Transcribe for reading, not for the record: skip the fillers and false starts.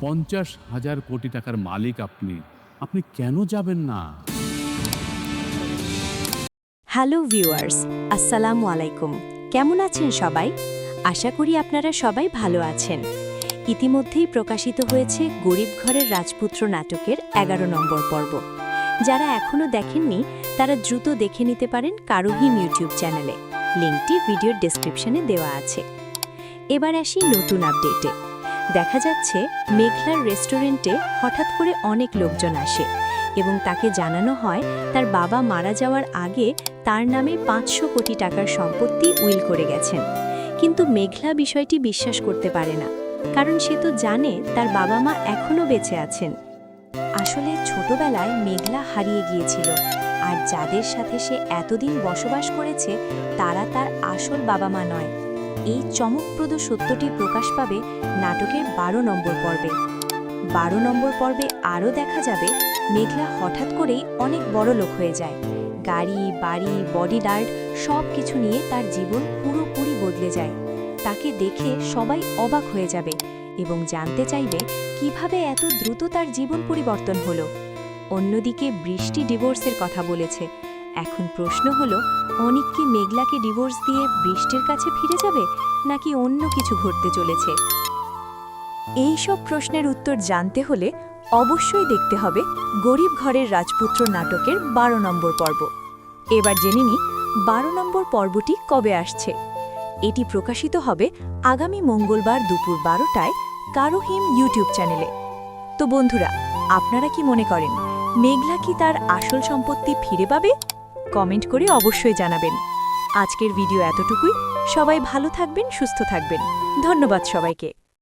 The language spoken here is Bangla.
50,000 কোটি টাকার মালিক আপনি। আপনি কেন যাবেন না? হ্যালো ভিউয়ার্স, আসসালামু আলাইকুম। কেমন আছেন সবাই? আশা করি আপনারা সবাই ভালো আছেন। ইতিমধ্যেই প্রকাশিত হয়েছে গরিব ঘরের রাজপুত্র নাটকের 11 নম্বর পর্ব। যারা এখনও দেখেননি তারা দ্রুত দেখে নিতে পারেন কারুহিম ইউটিউব চ্যানেলে। লিঙ্কটি ভিডিওর ডেসক্রিপশনে দেওয়া আছে। এবার আসি নতুন আপডেটে। দেখা যাচ্ছে মেঘলার রেস্টুরেন্টে হঠাৎ করে অনেক লোকজন আসে এবং তাকে জানানো হয় তার বাবা মারা যাওয়ার আগে তার নামে 500 কোটি টাকার সম্পত্তি উইল করে গেছেন। কিন্তু মেঘলা বিষয়টি বিশ্বাস করতে পারে না, কারণ সে তো জানে তার বাবা মা এখনও বেঁচে আছেন। আসলে ছোটবেলায় মেঘলা হারিয়ে গিয়েছিল, আর যাদের সাথে সে এতদিন বসবাস করেছে তারা তার আসল বাবা মা নয়। এই চমকপ্রদ সত্যটি প্রকাশ পাবে নাটকের 12 নম্বর পর্বে। 12 নম্বর পর্বে আরও দেখা যাবে মেঘলা হঠাৎ করেই অনেক বড় লোক হয়ে যায়। গাড়ি, বাড়ি, বডিগার্ড সব কিছু নিয়ে তার জীবন পুরোপুরি বদলে যায়। তাকে দেখে সবাই অবাক হয়ে যাবে এবং জানতে চাইবে কিভাবে এত দ্রুত তার জীবন পরিবর্তন হলো। অন্যদিকে বৃষ্টি ডিভোর্সের কথা বলেছে। এখন প্রশ্ন হলো, অনিক কি মেঘলাকে ডিভোর্স দিয়ে বৃষ্টির কাছে ফিরে যাবে, নাকি অন্য কিছু ঘটতে চলেছে? এই সব প্রশ্নের উত্তর জানতে হলে অবশ্যই দেখতে হবে গরিব ঘরের রাজপুত্র নাটকের 12 নম্বর পর্ব। এবার জেনে নিই 12 নম্বর পর্বটি কবে আসছে। এটি প্রকাশিত হবে আগামী মঙ্গলবার দুপুর 12টায় কারুহিম ইউটিউব চ্যানেলে। তো বন্ধুরা, আপনারা কি মনে করেন মেঘলা কি তার আসল সম্পত্তি ফিরে পাবে? কমেন্ট করে অবশ্যই জানাবেন। আজকের ভিডিও এতটুকুই। সবাই ভালো থাকবেন, সুস্থ থাকবেন। ধন্যবাদ সবাইকে।